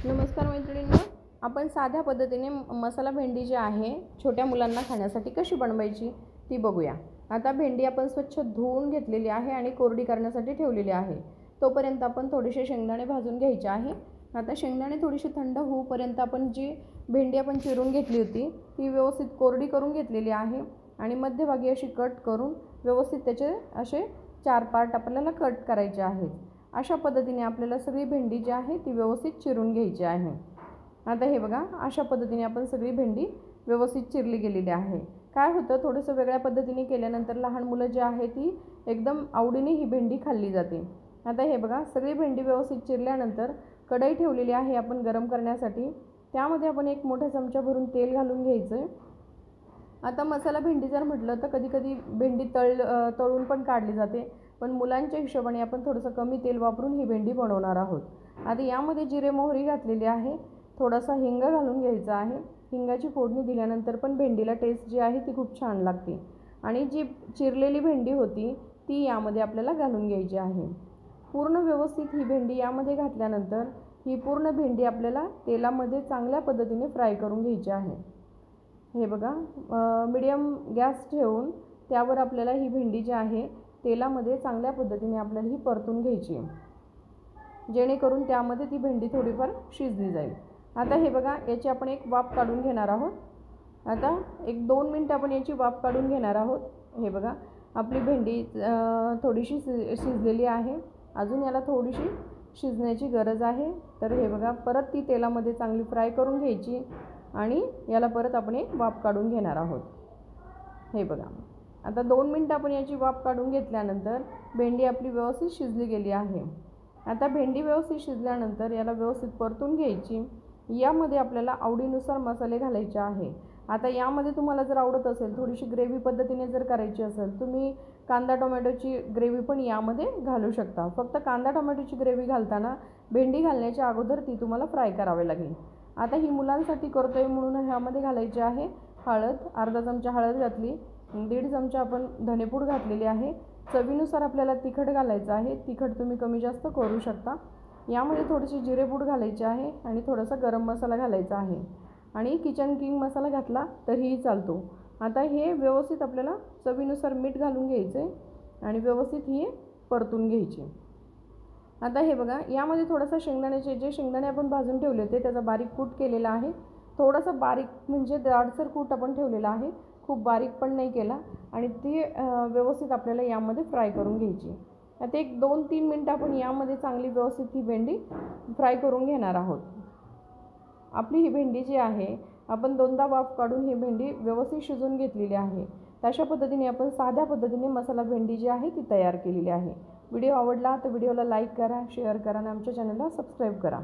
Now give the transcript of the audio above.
नमस्कार मैत्रिणींनो, आपण साध्या पद्धतीने मसाला भेंडी जी आहे छोट्या मुलांना खाण्यासाठी कशी बनवायची ती बघूया। आता भेंडी आपण स्वच्छ धुवून घेतलेली आहे आणि कोरडी करण्यासाठी ठेवलेली आहे। तोपर्यंत आपण थोडेसे शेंगदाणे भाजून घ्यायचे आहे। आता शेंगदाणे थोडीशी थंड होऊपर्यंत आपण जी भेंडी आपण चिरून घेतली होती ती व्यवस्थित कोरडी करून घेतलेली आहे आणि मध्यभागी अशी कट करून व्यवस्थित त्याचे असे 4 पार्ट आपल्याला कट करायचे आहेत। अशा पद्धतीने आपल्याला सगळी भेंडी जी आहे ती व्यवस्थित चिरून घ्यायची आहे। आता हे बघा, अशा पद्धतीने आपण सगळी भेंडी व्यवस्थित चिरली गेलेली आहे। काय होतं, थोडंसं वेगळ्या पद्धतीने केल्यानंतर लहान मुलं जी आहे ती एकदम आवडीने ही भेंडी खाल्ली जाते। आता हे बघा, सगळी भेंडी व्यवस्थित चिरल्यानंतर कढई ठेवलेली आहे आपण गरम करण्यासाठी। त्यामध्ये आपण एक मोठा चमचा भरून तेल घालून घ्यायचं आहे। आता मसाला भेंडी जर म्हटलं तर कधी कधी भेंडी तळून पण काढली जाते, पण मुलांच्या हिशोबाने आपण थोडंसं कमी तेल वापरून ही भेंडी बनवणार आहोत। आता यामध्ये जिरे मोहरी घातलेली आहे, थोडासा हिंग घालून घ्यायचा आहे। हिंगाची फोडणी दिल्यानंतर पण भेंडीला टेस्ट जी आहे ती खूप छान लागते आणि जी चिरलेली भेंडी होती ती यामध्ये आपल्याला घालून घ्यायची आहे। पूर्ण व्यवस्थित ही भेंडी यामध्ये घातल्यानंतर ही पूर्ण भेंडी आपल्याला तेलामध्ये चांगल्या पद्धतीने फ्राय करून घ्यायची आहे। हे बघा, मीडियम गॅस ठेवून त्यावर आपल्याला ही भेंडी जी आहे तेलामध्ये चांगल्या पद्धतीने आपल्याला ही परतून घ्यायची आहे, जेणेकरून त्यामध्ये ती भेंडी थोडीफार शिजली जाईल। आता हे बघा, याची आपण एक वाफ काढून घेणार आहोत। आता 1-2 मिनिटं आपण याची वाफ काढून घेणार आहोत। हे बघा, आपली भेंडी थोडीशी शिजलेली आहे, अजून याला थोडीशी शिजण्याची गरज आहे। तर हे बघा, परत ती तेलामध्ये चांगली फ्राय करून घ्यायची आणि याला परत आपण एक वाफ काढून घेणार आहोत। हे बघा, आता 2 मिनिटं आपण याची वाफ काढून घेतल्यानंतर भेंडी आपली व्यवस्थित शिजली गेली आहे। आता भेंडी व्यवस्थित शिजल्यानंतर याला व्यवस्थित परतून घ्यायची। यामध्ये आपल्याला आवडीनुसार मसाले घालायचे आहे। आता यामध्ये तुम्हाला जर आवडत असेल, थोडीशी ग्रेव्ही पद्धतीने जर करायची असेल, तुम्ही कांदा टोमॅटोची ग्रेव्ही पण यामध्ये घालू शकता। फक्त कांदा टोमॅटोची ग्रेव्ही घालताना भेंडी घालण्याच्या अगोदर ती तुम्हाला फ्राय करावी लागेल। आता ही मुलांसाठी करतोय म्हणून ह्यामध्ये घालायची आहे हळद, अर्धा चमचा हळद घातली, 1.5 चमचा आपण धनेपूड घातलेली आहे। चवीनुसार आपल्याला तिखट घालायचं आहे, तिखट तुम्ही कमी जास्त करू शकता। यामध्ये थोडीशी जिरेपूड घालायची आहे आणि थोडासा गरम मसाला घालायचा आहे आणि किचन किंग मसाला घातला तरीही चालतो। आता हे व्यवस्थित आपल्याला चवीनुसार मीठ घालून घ्यायचं आहे आणि व्यवस्थित ही परतून घ्यायची। आता हे बघा, यामध्ये थोडासा जे शेंगदाणे आपण भाजून ठेवले होते त्याचा बारीक कूट केलेला आहे। थोडासा बारीक म्हणजे जाडसर कूट आपण ठेवलेला आहे, खूप बारीक पण नाही केला, आणि ती व्यवस्थित आपल्याला यामध्ये फ्राय करून घ्यायची। आता 1-2-3 मिनिटं आपण यामध्ये चांगली व्यवस्थित ही भेंडी फ्राय करून घेणार आहोत। आपली ही भेंडी जी आहे आपण 2दा वाफ काढून ही भेंडी व्यवस्थित शिजवून घेतलेली आहे। तशा पद्धतीने आपण साध्या पद्धतीने मसाला भेंडी जी आहे ती तयार केलेली आहे। व्हिडिओ आवडला तर व्हिडिओला लाईक करा, शेअर करा आणि आमच्या चॅनलला सबस्क्राईब करा।